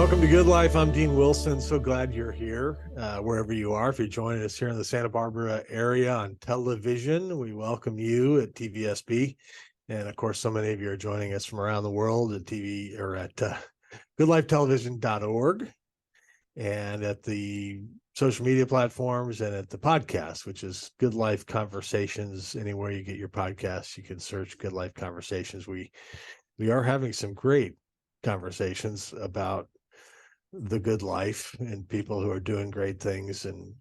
Welcome to Good Life. I'm Dean Wilson. So glad you're here, wherever you are. If you're joining us here in the Santa Barbara area on television, we welcome you at TVSB. And of course, so many of you are joining us from around the world at TV or at goodlifetelevision.org and at the social media platforms and at the podcast, which is Good Life Conversations. Anywhere you get your podcasts, you can search Good Life Conversations. We are having some great conversations about the good life and people who are doing great things. And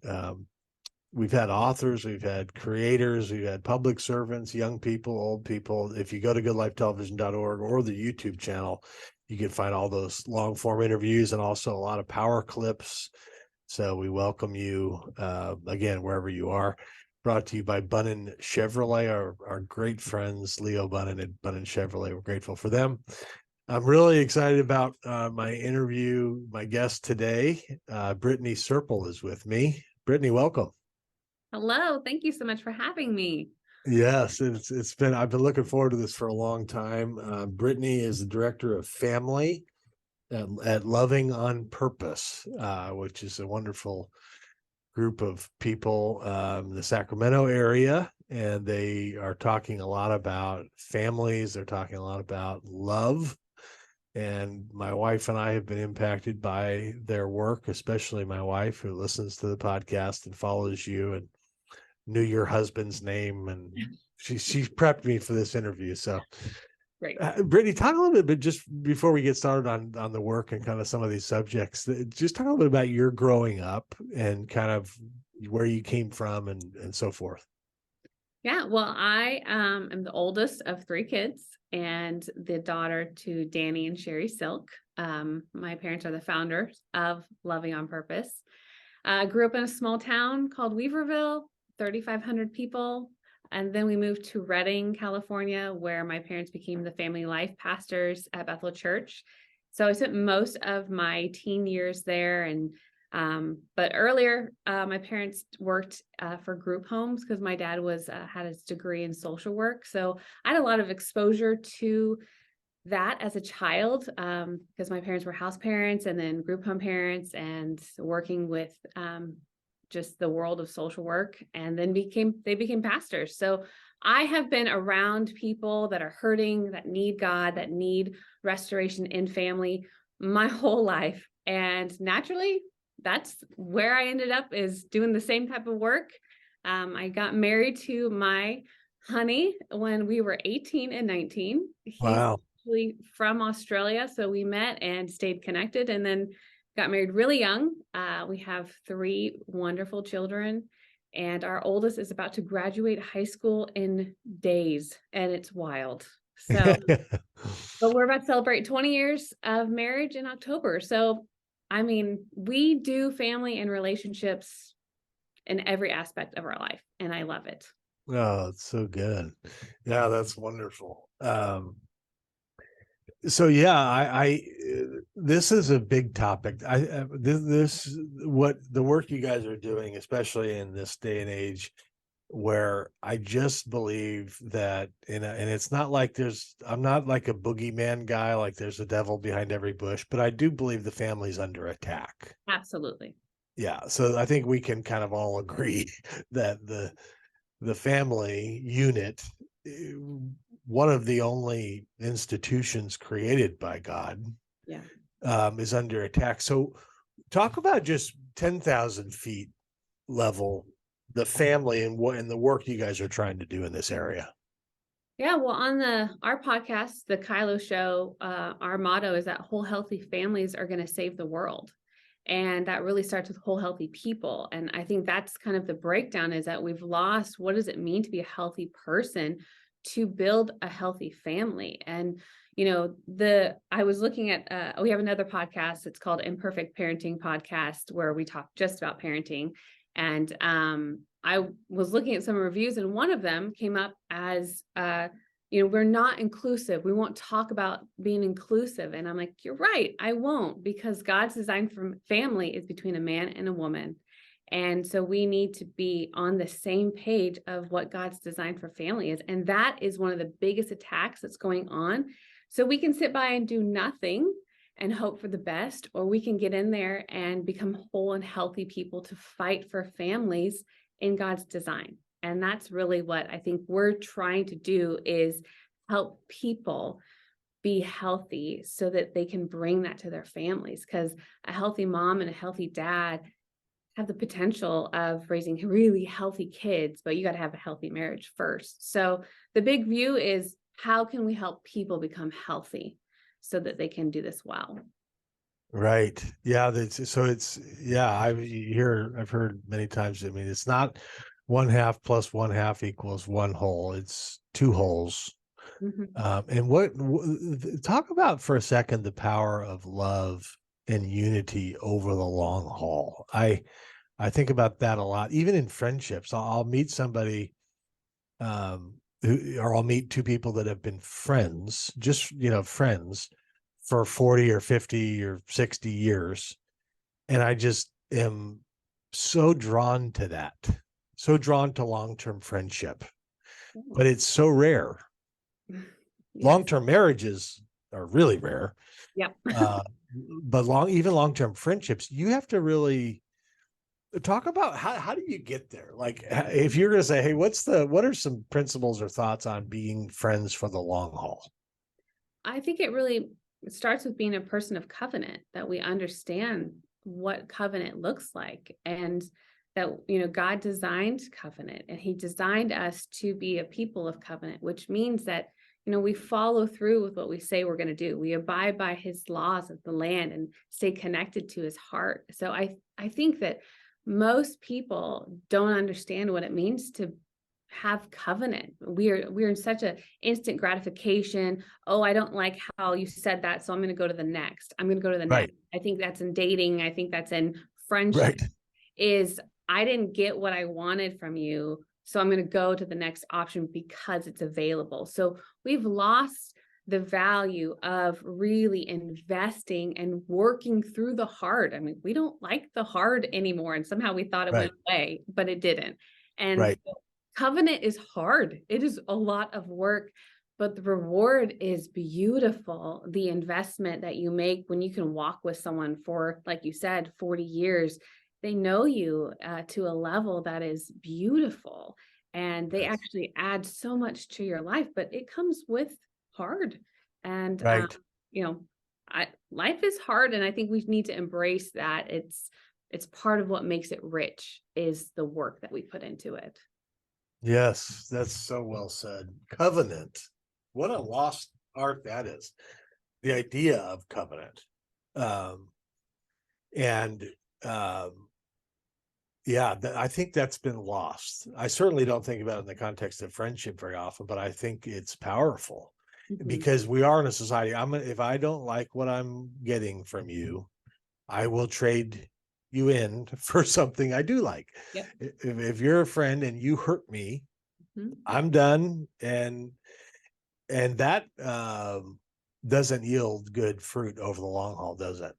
we've had authors, we've had creators, we've had public servants, young people, old people. If you go to goodlifetelevision.org or the YouTube channel, you can find all those long form interviews and also a lot of power clips. So we welcome you again, wherever you are. Brought to you by Bunnin Chevrolet, our great friends, Leo Bunnin at Bunnin Chevrolet. We're grateful for them. I'm really excited about my interview. My guest today, Brittney Serpell, is with me. Brittney, welcome. Hello. Thank you so much for having me. Yes, I've been looking forward to this for a long time. Brittney is the director of family at Loving on Purpose, which is a wonderful group of people in the Sacramento area. And they are talking a lot about families. They're talking a lot about love. And my wife and I have been impacted by their work, especially my wife, who listens to the podcast and follows you and knew your husband's name. And she prepped me for this interview. So, Great. Brittney, talk a little bit just before we get started on the work and kind of some of these subjects. Just talk a little bit about your growing up and kind of where you came from and so forth. Yeah, well, I am the oldest of three kids and the daughter to Danny and Sherry Silk. My parents are the founders of Loving on Purpose. I grew up in a small town called Weaverville, 3,500 people. And then we moved to Redding, California, where my parents became the family life pastors at Bethel Church. So I spent most of my teen years there. And but earlier, my parents worked for group homes because my dad had his degree in social work. So I had a lot of exposure to that as a child because my parents were house parents and then group home parents and working with just the world of social work, and then they became pastors. So I have been around people that are hurting, that need God, that need restoration in family my whole life. And naturally, that's where I ended up, is doing the same type of work. I got married to my honey when we were 18 and 19. Wow. He's actually from Australia. So we met and stayed connected and then got married really young. We have three wonderful children, and our oldest is about to graduate high school in days, and it's wild. So, but we're about to celebrate 20 years of marriage in October. So, I mean, we do family and relationships in every aspect of our life, and I love it. Oh, it's so good. Yeah, that's wonderful. So yeah, I this is a big topic. This what the work you guys are doing, especially in this day and age, where I just believe that, and it's not like I'm not like a boogeyman guy, like there's a devil behind every bush, but I do believe the family's under attack. Absolutely. Yeah, so I think we can kind of all agree that the family unit, one of the only institutions created by God, is under attack. So talk about just 10,000 feet level, the family and the work you guys are trying to do in this area. Yeah, well, on our podcast, the Kylo Show, our motto is that whole healthy families are going to save the world. And that really starts with whole healthy people. And I think that's kind of the breakdown, is that we've lost, what does it mean to be a healthy person, to build a healthy family? And, you know, I was looking at, we have another podcast, it's called Imperfect Parenting Podcast, where we talk just about parenting. And I was looking at some reviews, and one of them came up as, we're not inclusive. We won't talk about being inclusive. And I'm like, you're right. I won't, because God's design for family is between a man and a woman. And so we need to be on the same page of what God's design for family is. And that is one of the biggest attacks that's going on. So we can sit by and do nothing and hope for the best, or we can get in there and become whole and healthy people to fight for families in God's design. And that's really what I think we're trying to do, is help people be healthy so that they can bring that to their families. Because a healthy mom and a healthy dad have the potential of raising really healthy kids, but you got to have a healthy marriage first. So the big view is, how can we help people become healthy so that they can do this well? Right. Yeah. I've heard many times. I mean, it's not 1/2 plus 1/2 equals 1 whole. It's 2 wholes. Mhm. And talk about for a second the power of love and unity over the long haul. I think about that a lot, even in friendships. I'll meet somebody, or I'll meet 2 people that have been friends, just, friends for 40 or 50 or 60 years. And I just am so drawn to that, so drawn to long-term friendship, Oh. but it's so rare. Yes. Long-term marriages are really rare. Yep. Uh, but long-term friendships, you have to really talk about how do you get there? Like, if you're going to say, hey, what are some principles or thoughts on being friends for the long haul? I think it really starts with being a person of covenant, that we understand what covenant looks like, and that, God designed covenant, and he designed us to be a people of covenant, which means that, we follow through with what we say we're going to do. We abide by his laws of the land and stay connected to his heart. So I think that most people don't understand what it means to have covenant. We're in such a instant gratification. Oh, I don't like how you said that, so I'm going to go to the next. I'm going to go to the Right. next. I think that's in dating. I think that's in friendship. Right. Is, I didn't get what I wanted from you, so I'm going to go to the next option because it's available. So we've lost the value of really investing and working through the hard. I mean, we don't like the hard anymore, and somehow we thought it Right. went away, but it didn't. And Right. so covenant is hard. It is a lot of work, but the reward is beautiful. The investment that you make when you can walk with someone for, like you said, 40 years, they know you to a level that is beautiful, and they Yes. actually add so much to your life, but it comes with hard. And, Right. you know, life is hard. And I think we need to embrace that. It's part of what makes it rich, is the work that we put into it. Yes, that's so well said. Covenant. What a lost art that is. The idea of covenant. Um, and yeah, I think that's been lost. I certainly don't think about it in the context of friendship very often, but I think it's powerful Mhm. because we are in a society. If I don't like what I'm getting from you, I will trade you in for something I do like. Yep. If you're a friend and you hurt me, Mhm. I'm done. And that doesn't yield good fruit over the long haul, does it?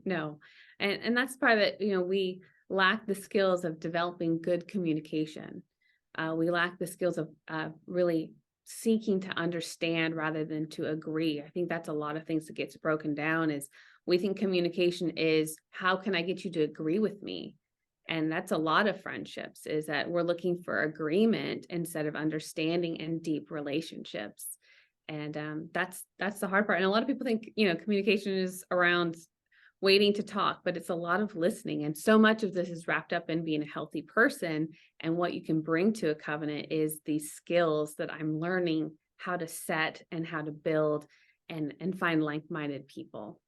No. And that's part of it. We lack the skills of developing good communication. We lack the skills of really seeking to understand rather than to agree. I think that's a lot of things that gets broken down. Is we think communication is, how can I get you to agree with me? And that's a lot of friendships, is that we're looking for agreement instead of understanding and deep relationships. And that's the hard part. And a lot of people think, communication is around waiting to talk, but it's a lot of listening. And so much of this is wrapped up in being a healthy person. And what you can bring to a covenant is these skills that I'm learning how to set and how to build and find like-minded people.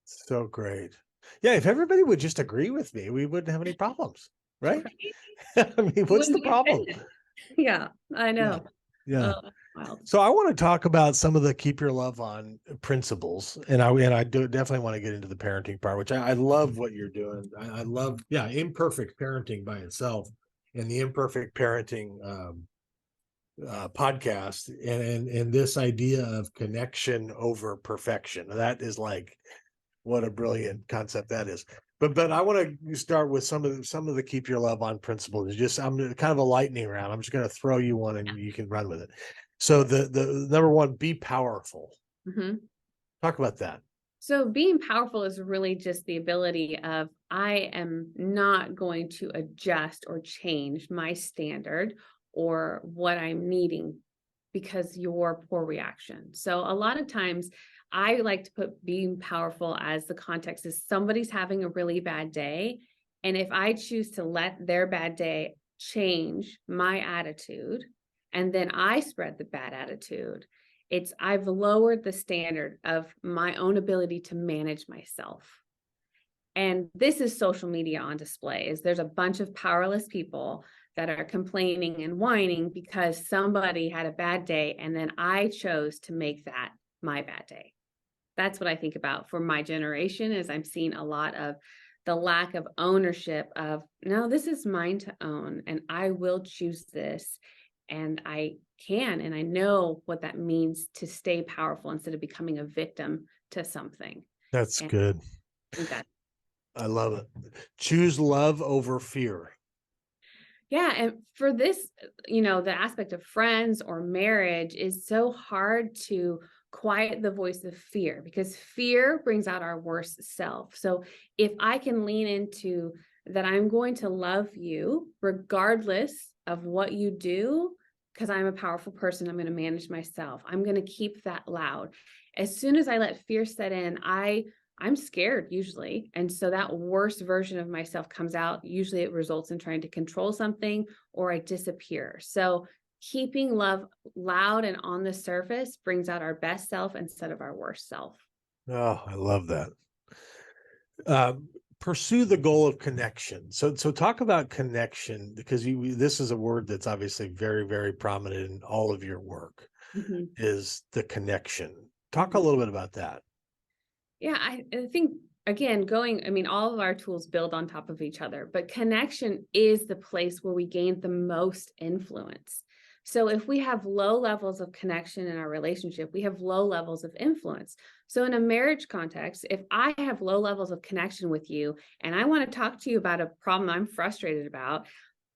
So great. Yeah, if everybody would just agree with me, we wouldn't have any problems, right? Right? I mean, You what's wouldn't the be problem? offended. Yeah, I Yeah. know. Yeah. Wild. So I want to talk about some of the keep your love on principles, and I do definitely want to get into the parenting part, which I love what you're doing. I love, yeah, imperfect parenting by itself, and the imperfect parenting podcast, and this idea of connection over perfection. That is like, what a brilliant concept that is. But I want to start with some of the keep your love on principles. Just, I'm kind of a lightning round. I'm just going to throw you one and you can run with it. So the number one, be powerful. Mhm. Talk about that. So being powerful is really just the ability of, I am not going to adjust or change my standard or what I'm needing because your poor reaction. So a lot of times I like to put being powerful as the context is somebody's having a really bad day. And if I choose to let their bad day change my attitude, and then I spread the bad attitude, it's I've lowered the standard of my own ability to manage myself. And this is social media on display. Is there's a bunch of powerless people that are complaining and whining because somebody had a bad day and then I chose to make that my bad day. That's what I think about for my generation. Is I'm seeing a lot of the lack of ownership of, no, this is mine to own and I will choose this, and I can, and I know what that means to stay powerful instead of becoming a victim to something. That's And good. I think that, I love it. Choose love over fear. yeah. And for this, the aspect of friends or marriage is so hard to quiet the voice of fear, because fear brings out our worst self. So if I can lean into that, I'm going to love you regardless of what you do, because I'm a powerful person, I'm going to manage myself. I'm going to keep that loud. As soon as I let fear set in, I'm scared usually. And so that worst version of myself comes out. Usually it results in trying to control something or I disappear. So keeping love loud and on the surface brings out our best self instead of our worst self. Oh, I love that. Pursue the goal of connection. So talk about connection, because this is a word that's obviously very, very prominent in all of your work, Mhm. is the connection. Talk a Mhm. little bit about that. Yeah, I think again, all of our tools build on top of each other, but connection is the place where we gain the most influence. So if we have low levels of connection in our relationship, we have low levels of influence. So in a marriage context, if I have low levels of connection with you and I want to talk to you about a problem I'm frustrated about,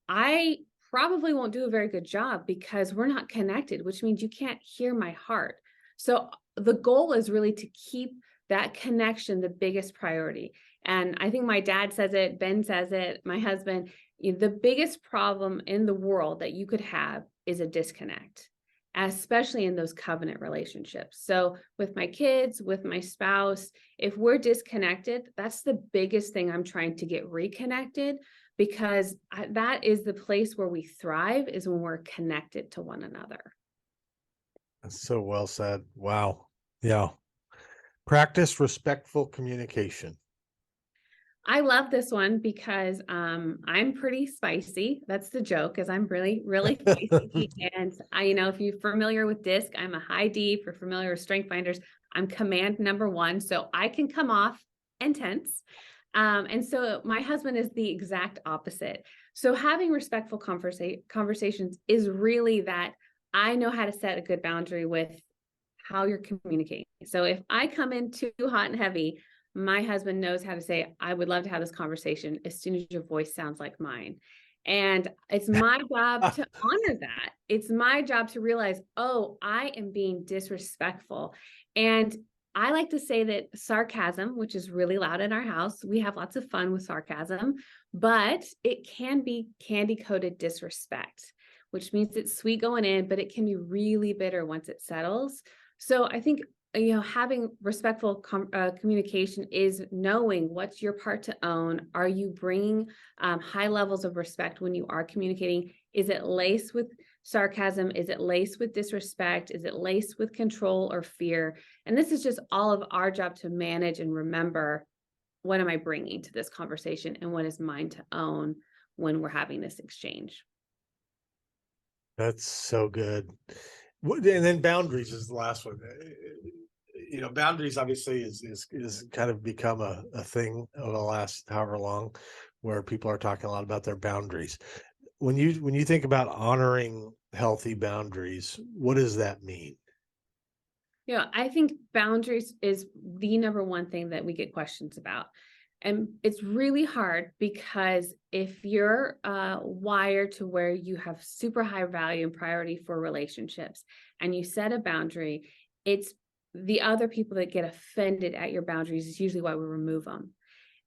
I probably won't do a very good job because we're not connected, which means you can't hear my heart. So the goal is really to keep that connection the biggest priority. And I think my dad says it, Ben says it, my husband, the biggest problem in the world that you could have is a disconnect, especially in those covenant relationships. So with my kids, with my spouse, if we're disconnected, that's the biggest thing I'm trying to get reconnected, because that is the place where we thrive, is when we're connected to one another. That's so well said. Wow. Yeah. Practice respectful communication. I love this one because I'm pretty spicy. That's the joke, is I'm really, really spicy. And if you're familiar with DISC, I'm a high D. If you're familiar with Strength Finders, I'm command number 1. So I can come off intense. And so my husband is the exact opposite. So having respectful conversations is really that I know how to set a good boundary with how you're communicating. So if I come in too hot and heavy, my husband knows how to say, I would love to have this conversation as soon as your voice sounds like mine. And it's my job to honor that. It's my job to realize, oh, I am being disrespectful. And I like to say that sarcasm, which is really loud in our house, we have lots of fun with sarcasm, but it can be candy coated disrespect, which means it's sweet going in, but it can be really bitter once it settles. So I think, having respectful communication is knowing what's your part to own. Are you bringing high levels of respect when you are communicating? Is it laced with sarcasm? Is it laced with disrespect? Is it laced with control or fear? And this is just all of our job to manage and remember, what am I bringing to this conversation and what is mine to own when we're having this exchange? That's so good. And then boundaries is the last one. Boundaries obviously is kind of become a thing over the last however long, where people are talking a lot about their boundaries. When you think about honoring healthy boundaries, what does that mean? I think boundaries is the number one thing that we get questions about. And it's really hard because if you're wired to where you have super high value and priority for relationships and you set a boundary, it's the other people that get offended at your boundaries is usually why we remove them.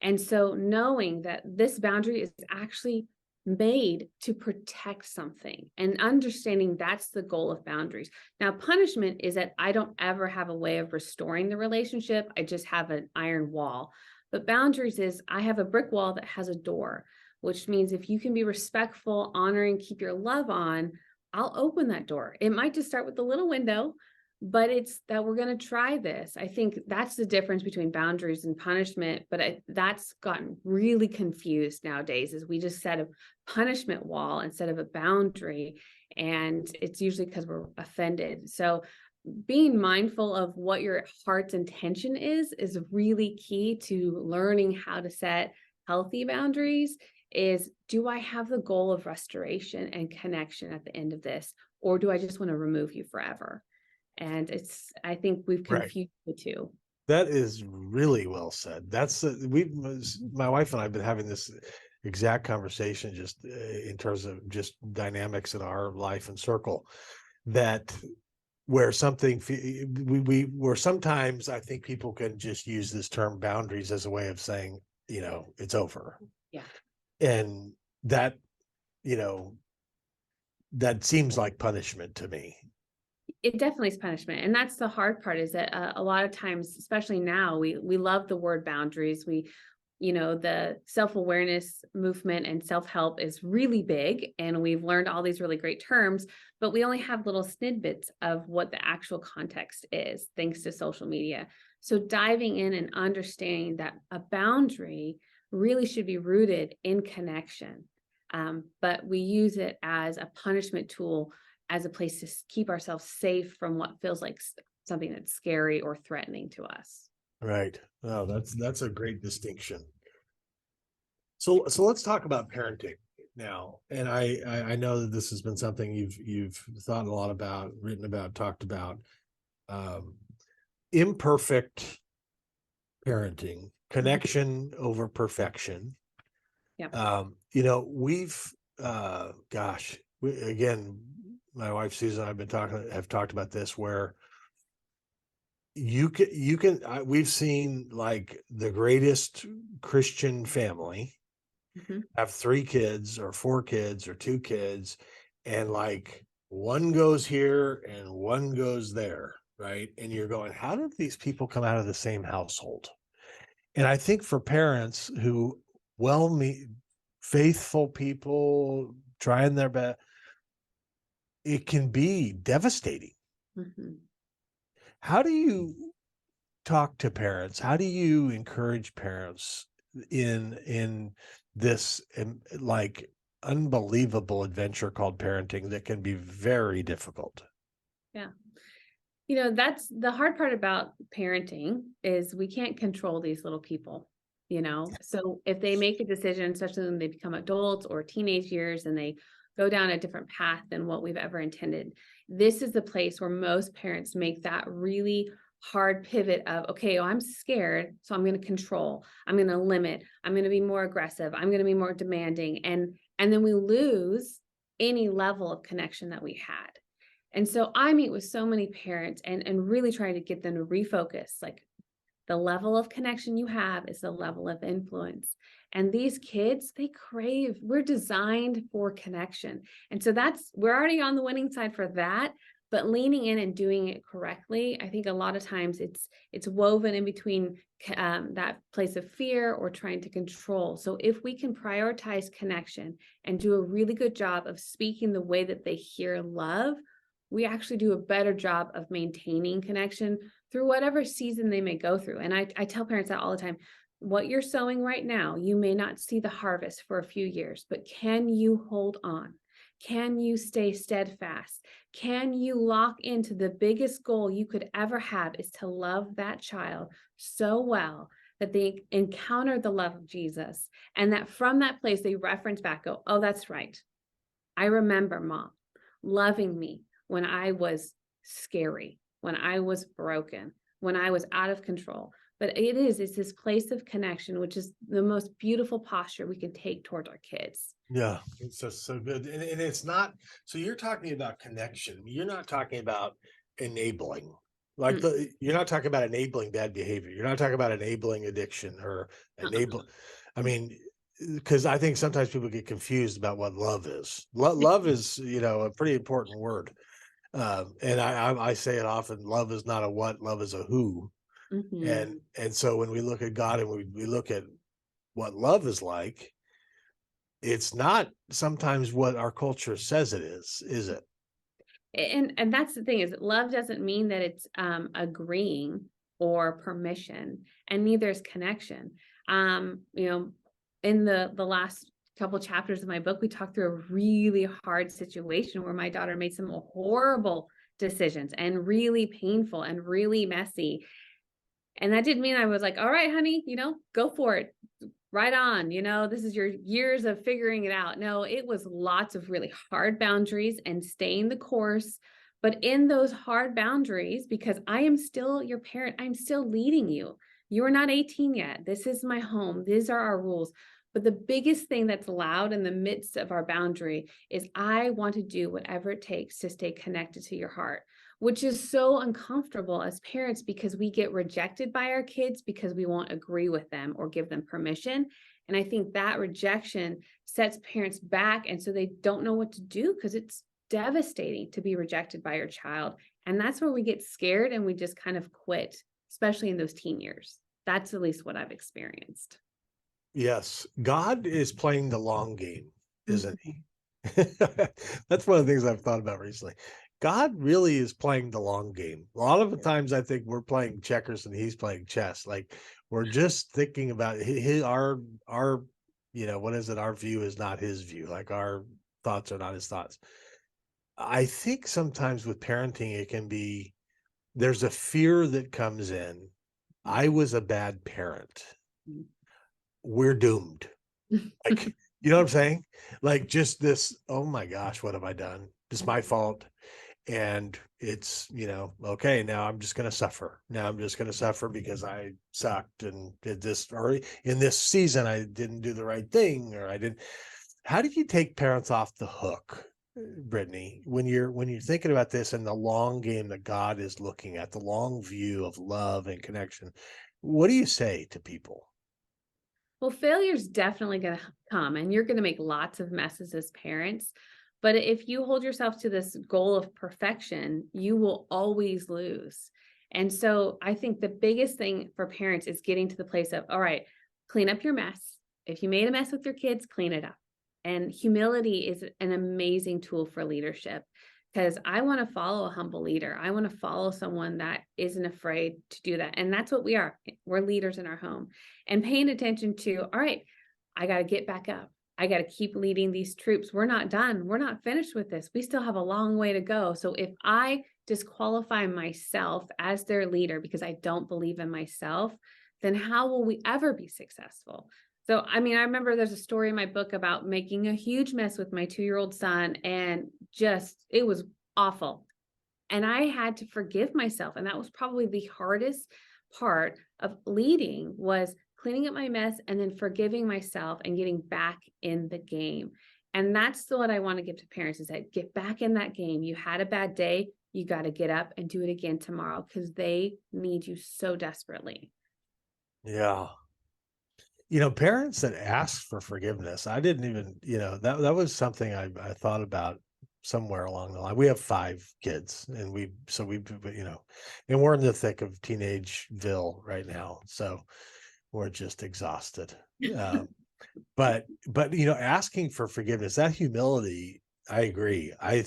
And so knowing that this boundary is actually made to protect something and understanding that's the goal of boundaries. Now, punishment is that I don't ever have a way of restoring the relationship. I just have an iron wall. But boundaries is I have a brick wall that has a door, which means if you can be respectful, honoring, keep your love on, I'll open that door. It might just start with the little window, but it's that we're going to try this. I think that's the difference between boundaries and punishment, but that's gotten really confused nowadays is we just set a punishment wall instead of a boundary, and it's usually because we're offended. So being mindful of what your heart's intention is really key to learning how to set healthy boundaries. Is, do I have the goal of restoration and connection at the end of this, or do I just want to remove you forever? And I think we've Right. confused the two. That is really well said. That's my wife and I have been having this exact conversation just in terms of just dynamics in our life and circle, that where something where sometimes I think people can just use this term boundaries as a way of saying, it's over. Yeah. And that, that seems like punishment to me. It definitely is punishment. And that's the hard part, is that a lot of times, especially now, we love the word boundaries. The self-awareness movement and self-help is really big, and we've learned all these really great terms, but we only have little snippets of what the actual context is, thanks to social media. So diving in and understanding that a boundary really should be rooted in connection. But we use it as a punishment tool, as a place to keep ourselves safe from what feels like something that's scary or threatening to us. Right. Oh, that's a great distinction. So let's talk about parenting now. And I know that this has been something you've thought a lot about, written about, talked about. Imperfect parenting, connection over perfection. Yeah. We've again, my wife Susan and I have talked about this, where we've seen like the greatest Christian family have 3 kids or 4 kids or 2 kids, and like one goes here and one goes there, right? And you're going, how did these people come out of the same household? And I think for parents who faithful people trying their best, it can be devastating. How do you talk to parents? How do you encourage parents in this like unbelievable adventure called parenting that can be very difficult? Yeah. That's the hard part about parenting, is we can't control these little people, So if they make a decision, especially when they become adults or teenage years, and they go down a different path than what we've ever intended, this is the place where most parents make that really hard pivot of, okay, I'm scared, so I'm going to control, I'm going to limit, I'm going to be more aggressive, I'm going to be more demanding. And then we lose any level of connection that we had. And so I meet with so many parents and really try to get them to refocus, like, the level of connection you have is the level of influence. And these kids, we're designed for connection. And so we're already on the winning side for that, but leaning in and doing it correctly, I think a lot of times it's woven in between that place of fear or trying to control. So if we can prioritize connection and do a really good job of speaking the way that they hear love, we actually do a better job of maintaining connection through whatever season they may go through. And I tell parents that all the time. What you're sowing right now, you may not see the harvest for a few years, but can you hold on? Can you stay steadfast? Can you lock into the biggest goal you could ever have, is to love that child so well that they encounter the love of Jesus, and that from that place they reference back, go, oh, that's right. I remember Mom loving me when I was scary, when I was broken, when I was out of control. But it's this place of connection, which is the most beautiful posture we can take towards our kids. Yeah, it's just so good. And it's not, so you're talking about connection. You're not talking about enabling. Like Mm, you're not talking about enabling bad behavior. You're not talking about enabling addiction or uh-uh. enable. I mean, because I think sometimes people get confused about what love is. Love is, a pretty important word. And I say it often, love is not a what, love is a who. Mhm. And so when we look at God and we look at what love is like, it's not sometimes what our culture says it is it? And that's the thing is love doesn't mean that it's agreeing or permission, and neither is connection. You know, in the last couple chapters of my book, we talked through a really hard situation where my daughter made some horrible decisions and really painful and really messy. And that didn't mean I was like, all right, honey, go for it. Right on. This is your years of figuring it out. No, it was lots of really hard boundaries and staying the course. But in those hard boundaries, because I am still your parent, I'm still leading you. You are not 18 yet. This is my home. These are our rules. But the biggest thing that's allowed in the midst of our boundary is I want to do whatever it takes to stay connected to your heart, which is so uncomfortable as parents because we get rejected by our kids because we won't agree with them or give them permission. And I think that rejection sets parents back. And so they don't know what to do because it's devastating to be rejected by your child. And that's where we get scared and we just kind of quit, especially in those teen years. That's at least what I've experienced. Yes, God is playing the long game, isn't Mhm. he? That's one of the things I've thought about recently. God really is playing the long game. A lot of the times I think we're playing checkers and he's playing chess. Like we're just thinking about our what is it? Our view is not his view. Like our thoughts are not his thoughts. I think sometimes with parenting it can be there's a fear that comes in. I was a bad parent. We're doomed. Like, you know what I'm saying? Like just this, oh my gosh, what have I done? It's my fault. And it's, okay, now I'm just going to suffer. Now I'm just going to suffer because I sucked and did this, or in this season, I didn't do the right thing, or I didn't. How do you take parents off the hook, Brittney, when you're thinking about this and the long game that God is looking at, the long view of love and connection? What do you say to people? Well, failure's definitely going to come and you're going to make lots of messes as parents. But if you hold yourself to this goal of perfection, you will always lose. And so I think the biggest thing for parents is getting to the place of, all right, clean up your mess. If you made a mess with your kids, clean it up. And humility is an amazing tool for leadership because I want to follow a humble leader. I want to follow someone that isn't afraid to do that. And that's what we are. We're leaders in our home and paying attention to, all right, I got to get back up. I got to keep leading these troops. We're not done. We're not finished with this. We still have a long way to go. So if I disqualify myself as their leader because I don't believe in myself, then how will we ever be successful? So, I mean, I remember there's a story in my book about making a huge mess with my 2-year-old son and it was awful. And I had to forgive myself. And that was probably the hardest part of leading was cleaning up my mess and then forgiving myself and getting back in the game. And that's what I want to give to parents is that get back in that game. You had a bad day. You got to get up and do it again tomorrow because they need you so desperately. Yeah. Parents that ask for forgiveness, I didn't even, that was something I thought about somewhere along the line. We have 5 kids and and we're in the thick of teenageville right now. So we're just exhausted. But, asking for forgiveness, that humility, I agree. I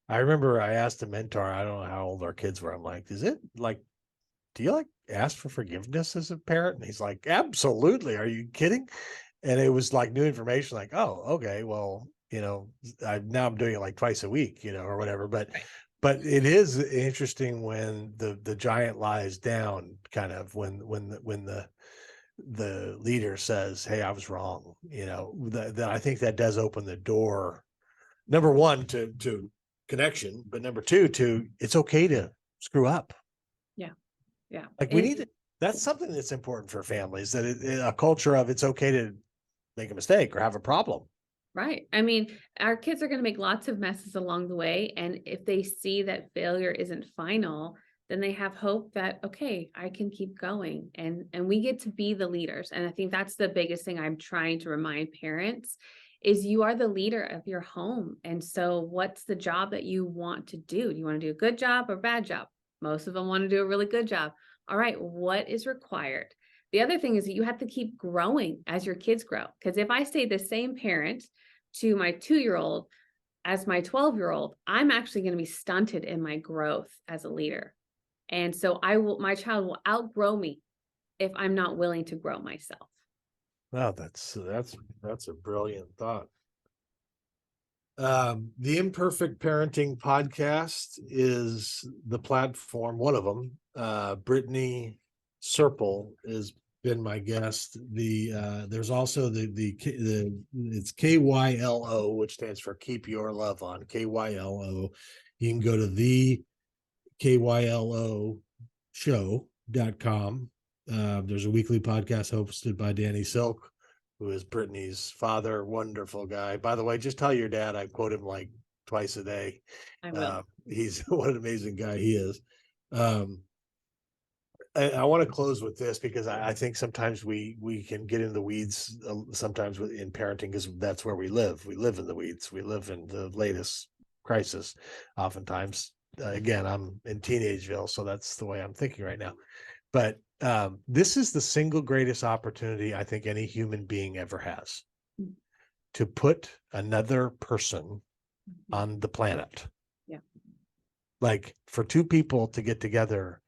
remember I asked a mentor, I don't know how old our kids were. I'm like, is it like, do you like ask for forgiveness as a parent? And he's like, absolutely. Are you kidding? And it was like new information, like, oh, okay, well, I'm doing it like twice a week, or whatever. But it is interesting when the giant lies down, kind of when the leader says, hey, I was wrong, that I think that does open the door, number one, to connection, but number two, to it's okay to screw up. Yeah. Yeah. Like we need to, that's something that's important for families, that a culture of it's okay to make a mistake or have a problem. Right. I mean, our kids are going to make lots of messes along the way. And if they see that failure isn't final, then they have hope that, okay, I can keep going, and we get to be the leaders. And I think that's the biggest thing I'm trying to remind parents is you are the leader of your home. And so what's the job that you want to do? Do you want to do a good job or bad job? Most of them want to do a really good job. All right, what is required? The other thing is that you have to keep growing as your kids grow. Because if I stay the same parent to my 2-year-old as my 12-year-old, I'm actually going to be stunted in my growth as a leader. And so my child will outgrow me if I'm not willing to grow myself. Wow, that's a brilliant thought. The Imperfect Parenting podcast is the platform, one of them. Brittney Serpell has been my guest. There's also it's KYLO, which stands for Keep Your Love On, KYLO. You can go to the KYLO show.com. There's a weekly podcast hosted by Danny Silk, who is Brittney's father. Wonderful guy. By the way, just tell your dad I quote him like twice a day. I will. He's what an amazing guy he is. I want to close with this because I think sometimes we can get in the weeds sometimes in parenting, because that's where we live. We live in the weeds. We live in the latest crisis oftentimes. Again, I'm in Teenageville, so that's the way I'm thinking right now. But this is the single greatest opportunity I think any human being ever has, to put another person on the planet. Yeah. Like for two people to get together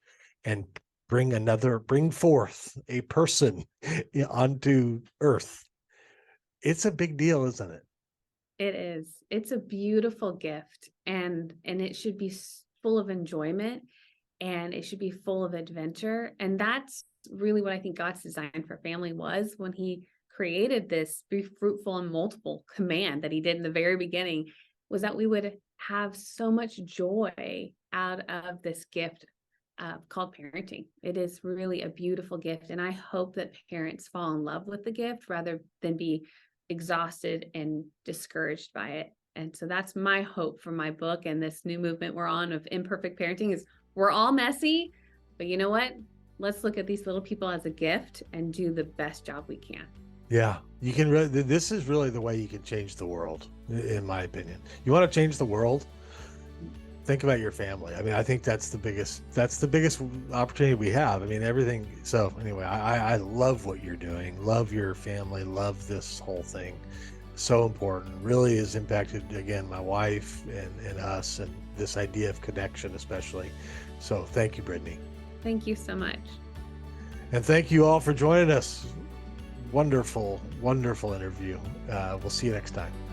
and bring forth a person onto Earth. It's a big deal, isn't it? It is. It's a beautiful gift, and it should be full of enjoyment, and it should be full of adventure. And that's really what I think God's design for family was when he created this be fruitful and multiple command that he did in the very beginning, was that we would have so much joy out of this gift called parenting. It is really a beautiful gift. And I hope that parents fall in love with the gift rather than be exhausted and discouraged by it. And so that's my hope for my book and this new movement we're on of imperfect parenting is we're all messy, but you know what? Let's look at these little people as a gift and do the best job we can. Yeah, you can really, this is really the way you can change the world, in my opinion. You want to change the world? Think about your family. I mean, I think that's the biggest opportunity we have. I mean, everything. So anyway, I love what you're doing. Love your family. Love this whole thing. So important. Really has impacted, again, my wife and us, and this idea of connection especially. So thank you, Brittney. Thank you so much. And thank you all for joining us. Wonderful, wonderful interview. We'll see you next time.